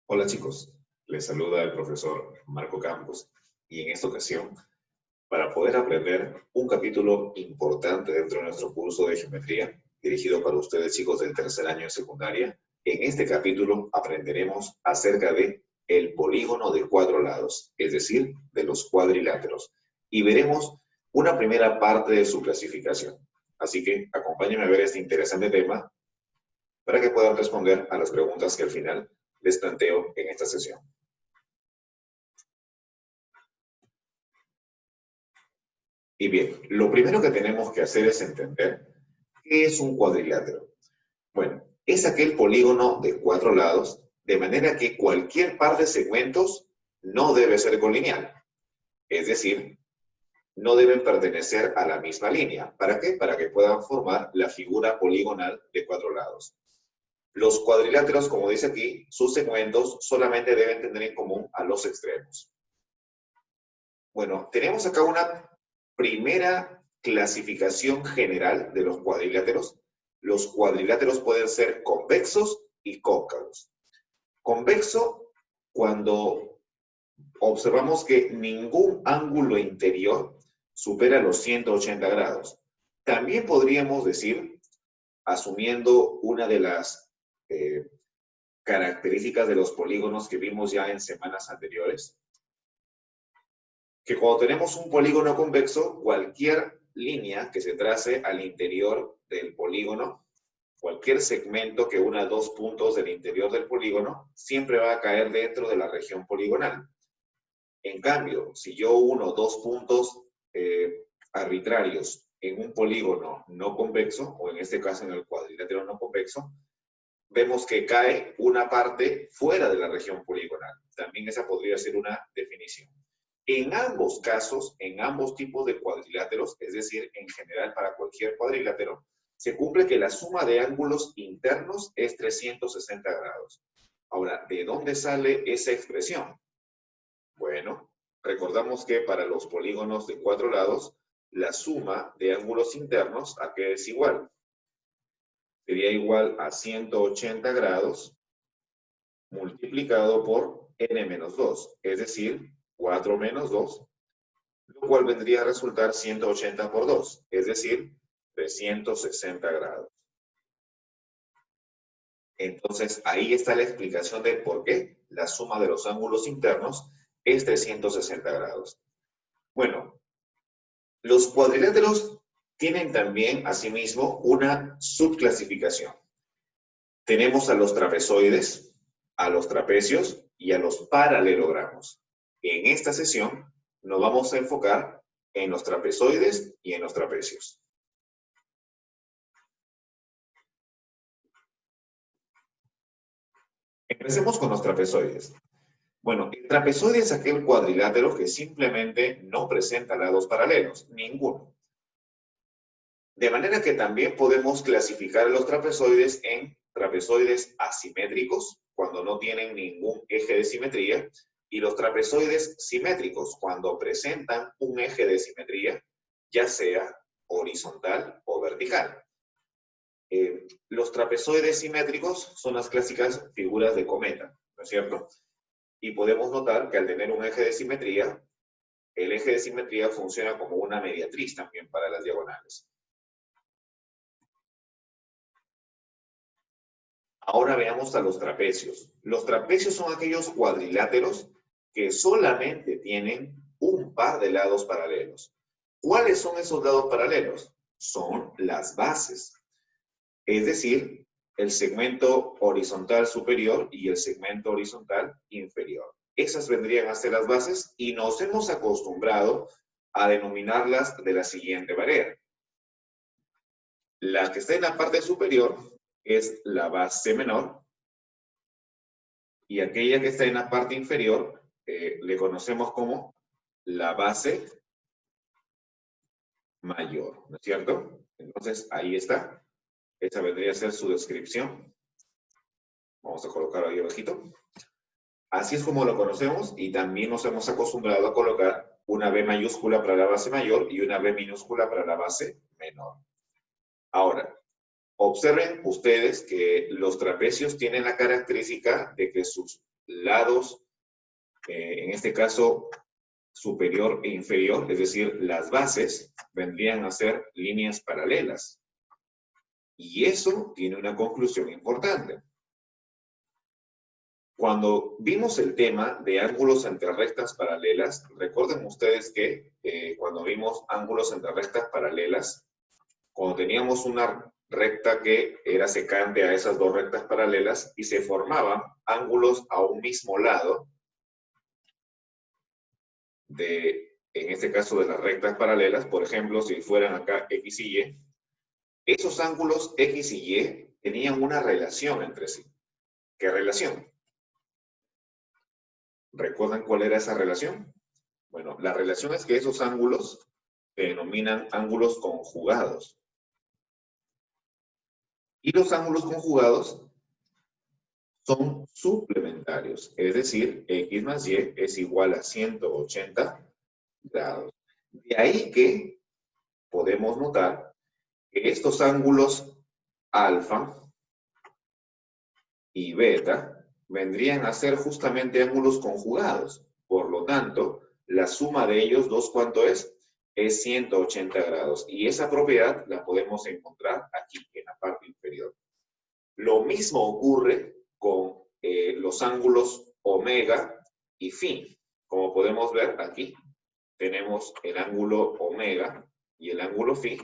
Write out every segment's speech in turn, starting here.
Hola chicos, les saluda el profesor Marco Campos y en esta ocasión, para poder aprender un capítulo importante dentro de nuestro curso de geometría, dirigido para ustedes chicos del tercer año de secundaria, en este capítulo aprenderemos acerca de el polígono de cuatro lados, es decir, de los cuadriláteros, y veremos una primera parte de su clasificación. Así que acompáñenme a ver este interesante tema para que puedan responder a las preguntas que al final les planteo en esta sesión. Y bien, lo primero que tenemos que hacer es entender qué es un cuadrilátero. Bueno, es aquel polígono de cuatro lados, de manera que cualquier par de segmentos no debe ser colineal. Es decir, no deben pertenecer a la misma línea. ¿Para qué? Para que puedan formar la figura poligonal de cuatro lados. Los cuadriláteros, como dice aquí, sus segmentos solamente deben tener en común a los extremos. Bueno, tenemos acá una primera clasificación general de los cuadriláteros. Los cuadriláteros pueden ser convexos y cóncavos. Convexo cuando observamos que ningún ángulo interior supera los 180 grados. También podríamos decir, asumiendo una de las características de los polígonos que vimos ya en semanas anteriores, que cuando tenemos un polígono convexo, cualquier línea que se trace al interior del polígono, cualquier segmento que una dos puntos del interior del polígono, siempre va a caer dentro de la región poligonal. En cambio, si yo uno dos puntos arbitrarios en un polígono no convexo, o en este caso en el cuadrilátero no convexo, vemos que cae una parte fuera de la región poligonal. También esa podría ser una definición. En ambos casos, en ambos tipos de cuadriláteros, es decir, en general para cualquier cuadrilátero, se cumple que la suma de ángulos internos es 360 grados. Ahora, ¿de dónde sale esa expresión? Bueno, recordamos que para los polígonos de cuatro lados, la suma de ángulos internos, ¿a qué es igual? Sería igual a 180 grados multiplicado por n menos 2, es decir, 4 menos 2, lo cual vendría a resultar 180 por 2, es decir, 360 grados. Entonces, ahí está la explicación de por qué la suma de los ángulos internos es 360 grados. Bueno, los cuadriláteros tienen también, asimismo, una subclasificación. Tenemos a los trapezoides, a los trapecios y a los paralelogramos. En esta sesión nos vamos a enfocar en los trapezoides y en los trapecios. Empecemos con los trapezoides. Bueno, el trapezoide es aquel cuadrilátero que simplemente no presenta lados paralelos, ninguno. De manera que también podemos clasificar los trapezoides en trapezoides asimétricos, cuando no tienen ningún eje de simetría, y los trapezoides simétricos, cuando presentan un eje de simetría, ya sea horizontal o vertical. Los trapezoides simétricos son las clásicas figuras de cometa, ¿no es cierto? Y podemos notar que al tener un eje de simetría, el eje de simetría funciona como una mediatriz también para las diagonales. Ahora veamos a los trapecios. Los trapecios son aquellos cuadriláteros que solamente tienen un par de lados paralelos. ¿Cuáles son esos lados paralelos? Son las bases. Es decir, el segmento horizontal superior y el segmento horizontal inferior. Esas vendrían a ser las bases y nos hemos acostumbrado a denominarlas de la siguiente manera. La que está en la parte superior es la base menor y aquella que está en la parte inferior le conocemos como la base mayor, ¿no es cierto? Entonces, ahí está. Esa vendría a ser su descripción. Vamos a colocarlo ahí abajito. Así es como lo conocemos y también nos hemos acostumbrado a colocar una B mayúscula para la base mayor y una B minúscula para la base menor. Ahora, observen ustedes que los trapecios tienen la característica de que sus lados, en este caso, superior e inferior, es decir, las bases vendrían a ser líneas paralelas. Y eso tiene una conclusión importante. Cuando vimos el tema de ángulos entre rectas paralelas, recuerden ustedes que cuando vimos ángulos entre rectas paralelas, cuando teníamos una recta que era secante a esas dos rectas paralelas y se formaban ángulos a un mismo lado, en este caso de las rectas paralelas, por ejemplo, si fueran acá X y Y, esos ángulos X y Y tenían una relación entre sí. ¿Qué relación? ¿Recuerdan cuál era esa relación? Bueno, la relación es que esos ángulos se denominan ángulos conjugados. Y los ángulos conjugados son suplementarios, es decir, X más Y es igual a 180 grados. De ahí que podemos notar que estos ángulos alfa y beta vendrían a ser justamente ángulos conjugados. Por lo tanto, la suma de ellos dos, ¿cuánto es? Es 180 grados. Y esa propiedad la podemos encontrar aquí, en la parte inferior. Lo mismo ocurre con los ángulos omega y phi. Como podemos ver aquí, tenemos el ángulo omega y el ángulo phi,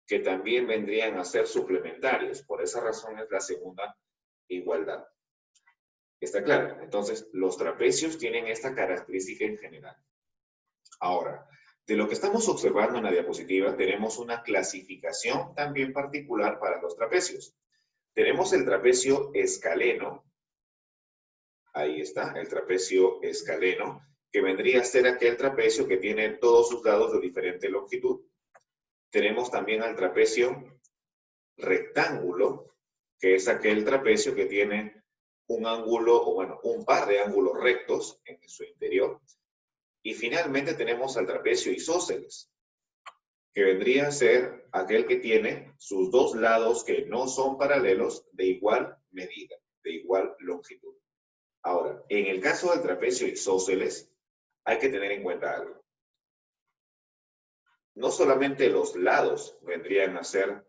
que también vendrían a ser suplementarios. Por esa razón es la segunda igualdad. ¿Está claro? Entonces, los trapecios tienen esta característica en general. Ahora, de lo que estamos observando en la diapositiva, tenemos una clasificación también particular para los trapecios. Tenemos el trapecio escaleno. Ahí está, el trapecio escaleno, que vendría a ser aquel trapecio que tiene todos sus lados de diferente longitud. Tenemos también al trapecio rectángulo, que es aquel trapecio que tiene un ángulo, o bueno, un par de ángulos rectos en su interior. Y finalmente tenemos al trapecio isósceles, que vendría a ser aquel que tiene sus dos lados que no son paralelos de igual medida, de igual longitud. Ahora, en el caso del trapecio isósceles, hay que tener en cuenta algo. No solamente los lados vendrían a ser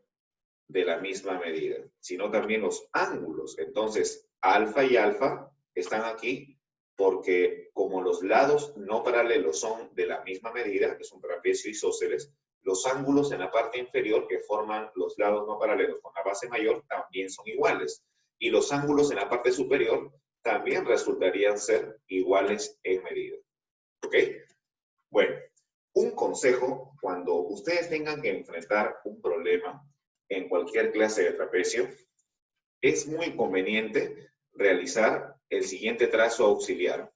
de la misma medida, sino también los ángulos. Entonces, alfa y alfa están aquí porque como los lados no paralelos son de la misma medida, que es un trapecio isósceles, los ángulos en la parte inferior que forman los lados no paralelos con la base mayor también son iguales. Y los ángulos en la parte superior también resultarían ser iguales en medida. ¿Ok? Bueno, un consejo cuando ustedes tengan que enfrentar un problema en cualquier clase de trapecio, es muy conveniente realizar el siguiente trazo auxiliar.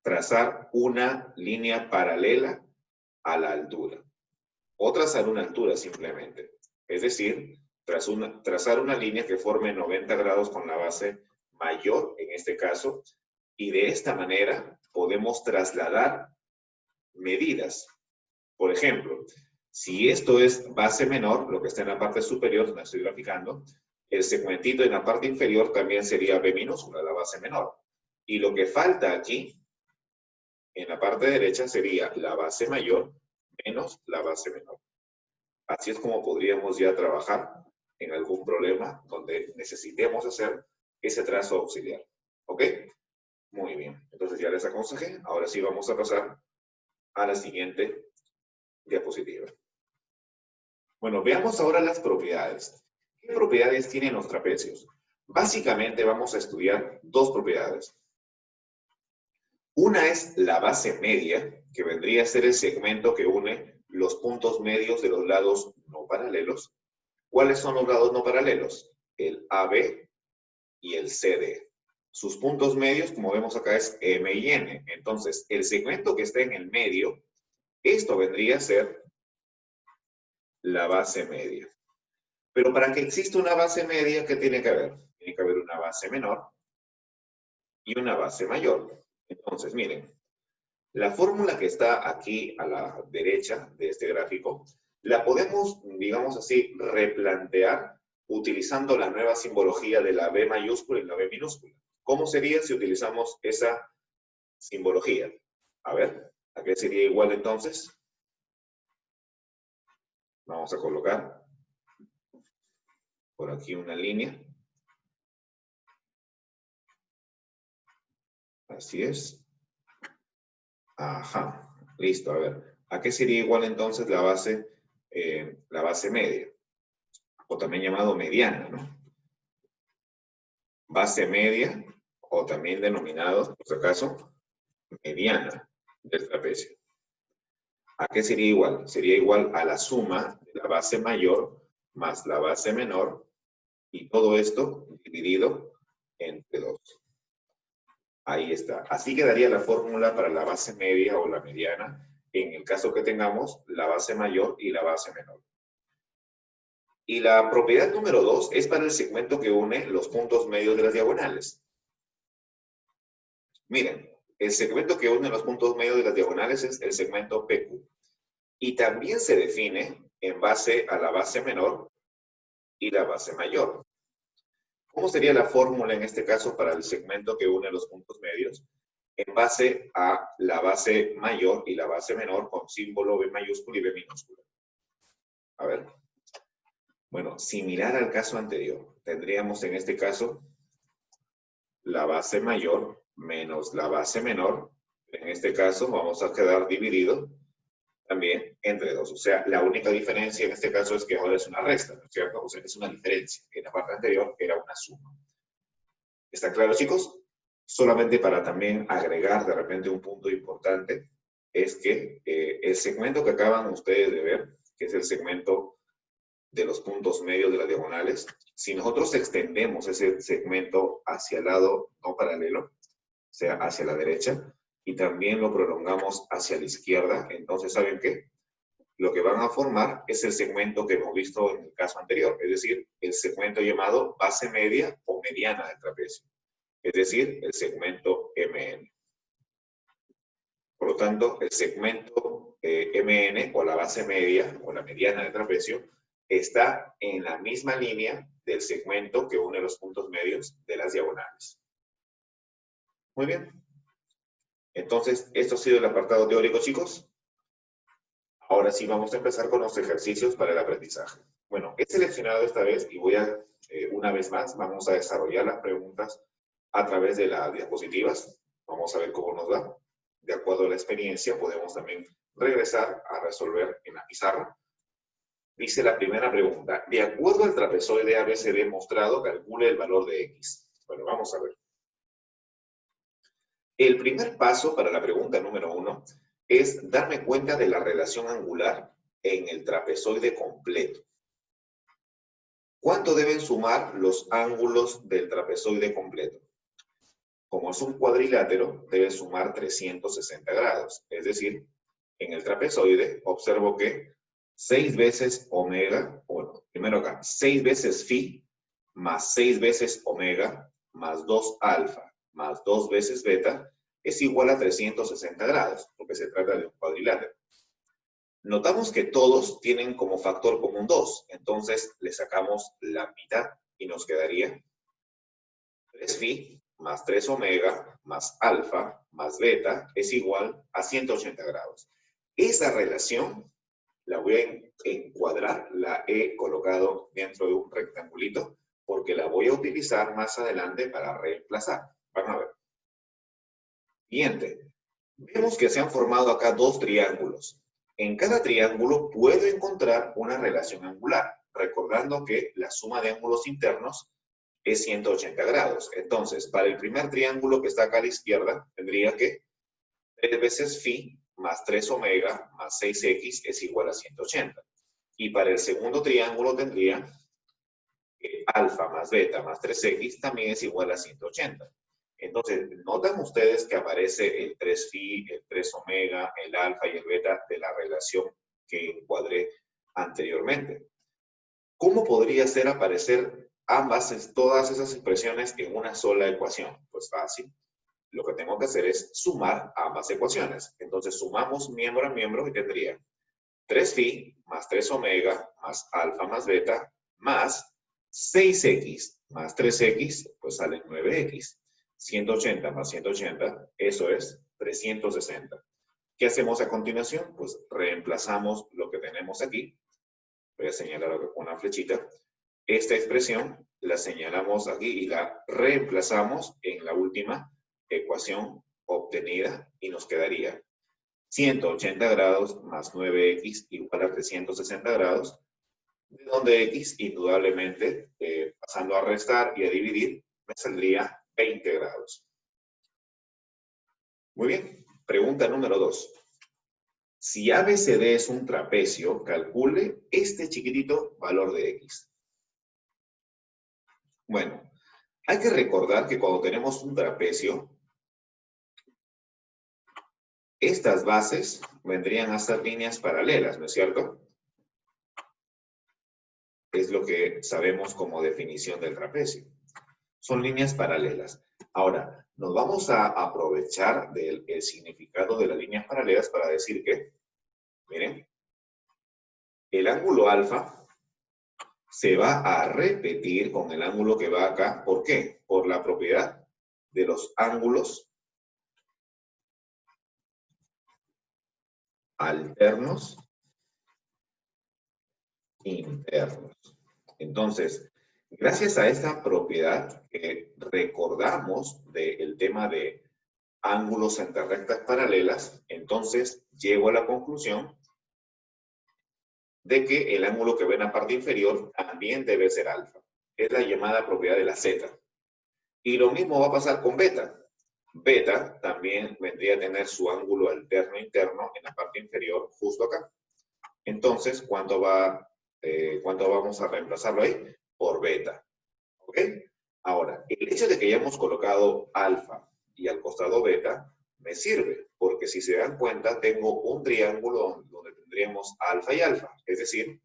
Trazar una línea paralela a la altura. O trazar una altura simplemente. Es decir, trazar una línea que forme 90 grados con la base mayor, en este caso, y de esta manera podemos trasladar medidas. Por ejemplo, si esto es base menor, lo que está en la parte superior, donde estoy graficando, el segmentito en la parte inferior también sería B minúscula, la base menor. Y lo que falta aquí, en la parte derecha, sería la base mayor menos la base menor. Así es como podríamos ya trabajar en algún problema donde necesitemos hacer ese trazo auxiliar. ¿Ok? Muy bien. Entonces ya les aconsejé. Ahora sí vamos a pasar a la siguiente diapositiva. Bueno, veamos ahora las propiedades. ¿Qué propiedades tienen los trapecios? Básicamente vamos a estudiar dos propiedades. Una es la base media, que vendría a ser el segmento que une los puntos medios de los lados no paralelos. ¿Cuáles son los lados no paralelos? El AB y el CD. Sus puntos medios, como vemos acá, es M y N. Entonces, el segmento que está en el medio, esto vendría a ser la base media. Pero para que exista una base media, ¿qué tiene que haber? Tiene que haber una base menor y una base mayor. Entonces, miren, la fórmula que está aquí a la derecha de este gráfico, la podemos, digamos así, replantear utilizando la nueva simbología de la B mayúscula y la B minúscula. ¿Cómo sería si utilizamos esa simbología? A ver, ¿a qué sería igual entonces? Vamos a colocar por aquí una línea. Así es. Ajá, listo. A ver, ¿a qué sería igual entonces la base media? O también llamado mediana, ¿no? Base media, o también denominado, por si acaso, mediana del trapecio. ¿A qué sería igual? Sería igual a la suma de la base mayor más la base menor, y todo esto dividido entre 2. Ahí está. Así quedaría la fórmula para la base media o la mediana, en el caso que tengamos la base mayor y la base menor. Y la propiedad número 2 es para el segmento que une los puntos medios de las diagonales. Miren, el segmento que une los puntos medios de las diagonales es el segmento PQ. Y también se define en base a la base menor y la base mayor. ¿Cómo sería la fórmula en este caso para el segmento que une los puntos medios? En base a la base mayor y la base menor con símbolo B mayúsculo y B minúscula. A ver. Bueno, similar al caso anterior, tendríamos en este caso la base mayor menos la base menor. En este caso vamos a quedar dividido también entre 2. O sea, la única diferencia en este caso es que ahora es una resta, ¿no es cierto? O sea, es una diferencia. En la parte anterior era una suma. ¿Está claro, chicos? Solamente para también agregar de repente un punto importante, es que el segmento que acaban ustedes de ver, que es el segmento de los puntos medios de las diagonales, si nosotros extendemos ese segmento hacia el lado no paralelo, o sea, hacia la derecha, y también lo prolongamos hacia la izquierda, entonces, ¿saben qué? Lo que van a formar es el segmento que hemos visto en el caso anterior, es decir, el segmento llamado base media o mediana del trapecio, es decir, el segmento MN. Por lo tanto, el segmento MN o la base media o la mediana del trapecio está en la misma línea del segmento que une los puntos medios de las diagonales. Muy bien. Entonces, esto ha sido el apartado teórico, chicos. Ahora sí vamos a empezar con los ejercicios para el aprendizaje. Bueno, he seleccionado esta vez y voy a, una vez más, vamos a desarrollar las preguntas a través de las diapositivas. Vamos a ver cómo nos va. De acuerdo a la experiencia, podemos también regresar a resolver en la pizarra. Dice la primera pregunta, de acuerdo al trapezoide ABCD mostrado, calcule el valor de X. Bueno, vamos a ver. El primer paso para la pregunta número 1 es darme cuenta de la relación angular en el trapezoide completo. ¿Cuánto deben sumar los ángulos del trapezoide completo? Como es un cuadrilátero, debe sumar 360 grados. Es decir, en el trapezoide observo que 6 veces omega, bueno, primero acá, 6 veces phi más 6 veces omega más 2 alfa más 2 veces beta es igual a 360 grados, porque se trata de un cuadrilátero. Notamos que todos tienen como factor común 2, entonces le sacamos la mitad y nos quedaría 3 phi más 3 omega más alfa más beta es igual a 180 grados. Esa relación la voy a encuadrar, la he colocado dentro de un rectangulito, porque la voy a utilizar más adelante para reemplazar. Van a ver. Siguiente. Vemos que se han formado acá dos triángulos. En cada triángulo puedo encontrar una relación angular, recordando que la suma de ángulos internos es 180 grados. Entonces, para el primer triángulo que está acá a la izquierda, tendría que 3 veces phi más 3 omega más 6x es igual a 180. Y para el segundo triángulo tendría que alfa más beta más 3x también es igual a 180. Entonces, notan ustedes que aparece el 3 phi, el 3 omega, el alfa y el beta de la relación que encuadré anteriormente. ¿Cómo podría ser aparecer todas esas expresiones en una sola ecuación? Pues fácil. Lo que tengo que hacer es sumar ambas ecuaciones. Entonces sumamos miembro a miembro y tendría 3 phi más 3 omega más alfa más beta más 6x más 3x, pues sale 9x. 180 más 180, eso es 360. ¿Qué hacemos a continuación? Pues reemplazamos lo que tenemos aquí. Voy a señalar con una flechita. Esta expresión la señalamos aquí y la reemplazamos en la última ecuación obtenida y nos quedaría 180 grados más 9x igual a 360 grados, de donde x, indudablemente, pasando a restar y a dividir, me saldría 20 grados. Muy bien, pregunta número 2. Si ABCD es un trapecio, calcule este chiquitito valor de x. Bueno, hay que recordar que cuando tenemos un trapecio, estas bases vendrían a ser líneas paralelas, ¿no es cierto? Es lo que sabemos como definición del trapecio. Son líneas paralelas. Ahora, nos vamos a aprovechar del significado de las líneas paralelas para decir que, miren, el ángulo alfa se va a repetir con el ángulo que va acá. ¿Por qué? Por la propiedad de los ángulos alternos internos. Entonces, gracias a esta propiedad que recordamos del tema de ángulos entre rectas paralelas, entonces llego a la conclusión de que el ángulo que ve en la parte inferior también debe ser alfa. Es la llamada propiedad de la zeta. Y lo mismo va a pasar con beta. Beta también vendría a tener su ángulo alterno interno en la parte inferior, justo acá. Entonces, ¿cuánto vamos a reemplazarlo ahí? Por beta. ¿Ok? Ahora, el hecho de que hayamos colocado alfa y al costado beta me sirve, porque si se dan cuenta, tengo un triángulo donde tendríamos alfa y alfa. Es decir,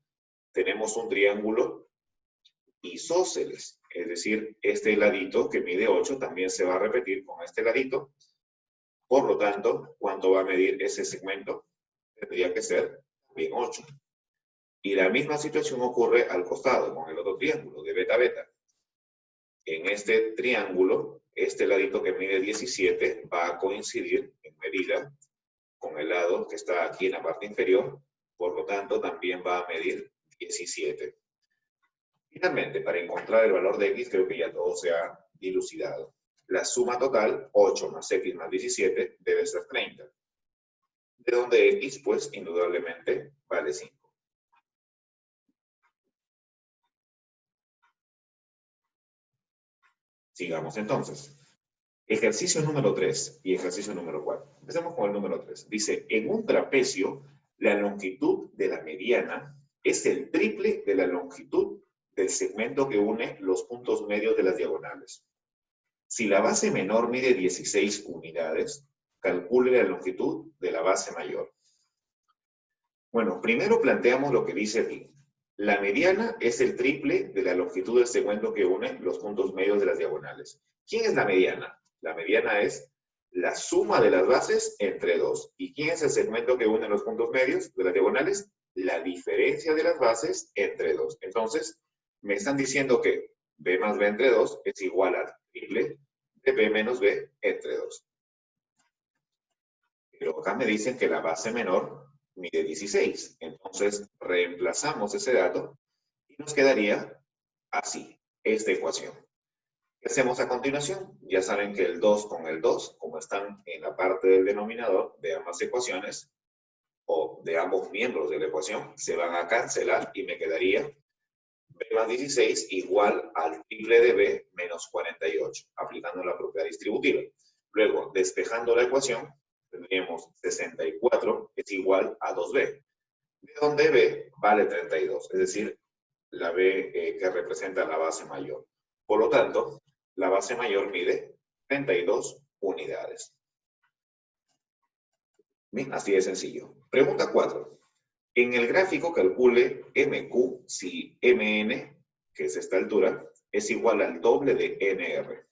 tenemos un triángulo isósceles. Es decir, este ladito que mide 8 también se va a repetir con este ladito. Por lo tanto, ¿cuánto va a medir ese segmento? Tendría que ser bien 8. Y la misma situación ocurre al costado con el otro triángulo de beta-beta. En este triángulo, este ladito que mide 17 va a coincidir en medida con el lado que está aquí en la parte inferior. Por lo tanto, también va a medir 17. Finalmente, para encontrar el valor de x, creo que ya todo se ha dilucidado. La suma total, 8 más x más 17, debe ser 30. De donde x, pues, indudablemente, vale 5. Sigamos entonces. Ejercicio número 3 y ejercicio número 4. Empecemos con el número 3. Dice, en un trapecio, la longitud de la mediana es el triple de la longitud del segmento que une los puntos medios de las diagonales. Si la base menor mide 16 unidades, calcule la longitud de la base mayor. Bueno, primero planteamos lo que dice aquí. La mediana es el triple de la longitud del segmento que une los puntos medios de las diagonales. ¿Quién es la mediana? La mediana es la suma de las bases entre 2. ¿Y quién es el segmento que une los puntos medios de las diagonales? La diferencia de las bases entre 2. Entonces, me están diciendo que b más b entre 2 es igual al triple de b menos b entre 2. Pero acá me dicen que la base menor mide 16. Entonces, reemplazamos ese dato y nos quedaría así, esta ecuación. ¿Qué hacemos a continuación? Ya saben que el 2 con el 2, como están en la parte del denominador de ambas ecuaciones, o de ambos miembros de la ecuación, se van a cancelar y me quedaría b más 16 igual al triple de b menos 48, aplicando la propiedad distributiva. Luego, despejando la ecuación, tendríamos 64 es igual a 2b, de donde b vale 32, es decir, la b que representa la base mayor. Por lo tanto, la base mayor mide 32 unidades. Bien, así de sencillo. Pregunta 4. En el gráfico calcule MQ si MN, que es esta altura, es igual al doble de NR.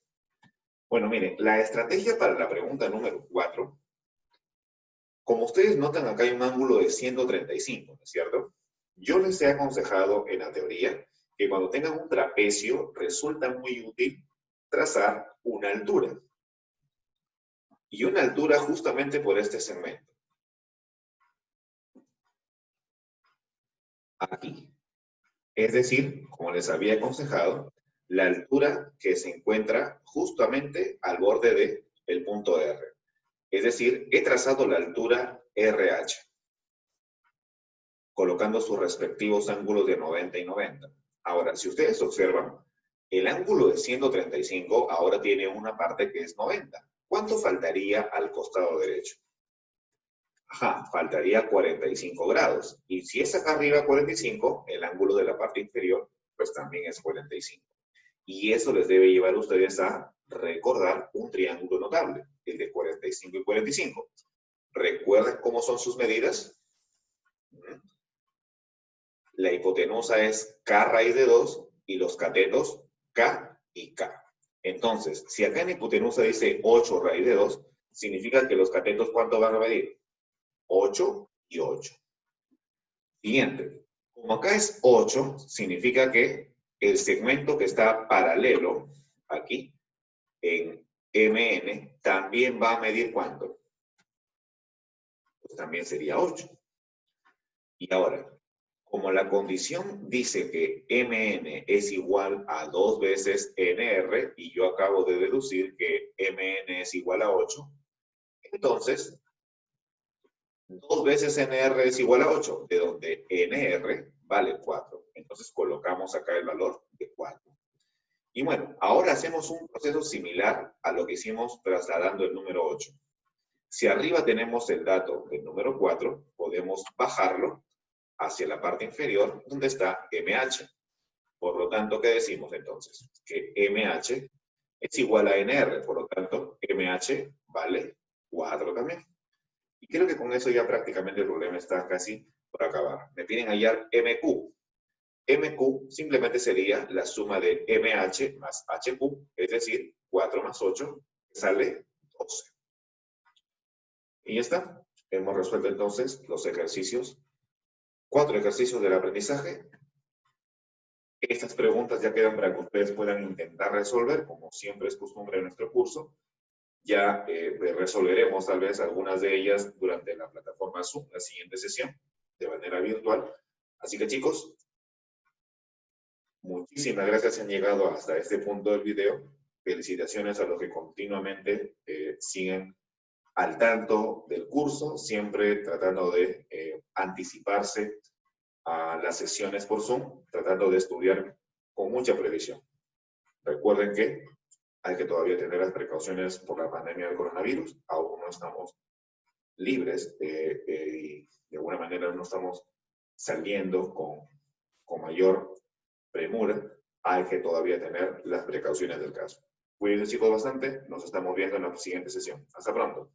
Bueno, miren, la estrategia para la pregunta número 4, como ustedes notan, acá hay un ángulo de 135, ¿no es cierto? Yo les he aconsejado en la teoría que cuando tengan un trapecio resulta muy útil trazar una altura. y una altura justamente por este segmento. Aquí. Es decir, como les había aconsejado, la altura que se encuentra justamente al borde del punto R. Es decir, he trazado la altura RH, colocando sus respectivos ángulos de 90 y 90. Ahora, si ustedes observan, el ángulo de 135 ahora tiene una parte que es 90. ¿Cuánto faltaría al costado derecho? Ajá, faltaría 45 grados. Y si es acá arriba 45, el ángulo de la parte inferior, pues también es 45. Y eso les debe llevar a ustedes a recordar un triángulo notable, el de 45 y 45. ¿Recuerdan cómo son sus medidas? La hipotenusa es K raíz de 2 y los catetos K y K. Entonces, si acá en hipotenusa dice 8 raíz de 2, significa que los catetos ¿cuánto van a medir? 8 y 8. Siguiente. Como acá es 8, significa que el segmento que está paralelo aquí, en MN, también va a medir ¿cuánto? Pues también sería 8. Y ahora, como la condición dice que MN es igual a 2 veces NR, y yo acabo de deducir que MN es igual a 8, entonces 2 veces NR es igual a 8, de donde NR vale 4. Entonces colocamos acá el valor de 4. Y bueno, ahora hacemos un proceso similar a lo que hicimos trasladando el número 8. Si arriba tenemos el dato del número 4, podemos bajarlo hacia la parte inferior donde está MH. Por lo tanto, ¿qué decimos entonces? Que MH es igual a NR, por lo tanto, MH vale 4 también. Y creo que con eso ya prácticamente el problema está casi por acabar. Me piden hallar MQ. MQ simplemente sería la suma de MH más HQ, es decir, 4 más 8, sale 12. Y ya está. Hemos resuelto entonces los ejercicios, 4 ejercicios del aprendizaje. Estas preguntas ya quedan para que ustedes puedan intentar resolver, como siempre es costumbre en nuestro curso. Ya resolveremos tal vez algunas de ellas durante la plataforma Zoom, la siguiente sesión, de manera virtual. Así que chicos, muchísimas gracias si han llegado hasta este punto del video. Felicitaciones a los que continuamente siguen al tanto del curso, siempre tratando de anticiparse a las sesiones por Zoom, tratando de estudiar con mucha previsión. Recuerden que hay que todavía tener las precauciones por la pandemia del coronavirus. Aún no estamos libres y de alguna manera no estamos saliendo con mayor premura. Hay que todavía tener las precauciones del caso. Cuídense chicos bastante. Nos estamos viendo en la siguiente sesión. Hasta pronto.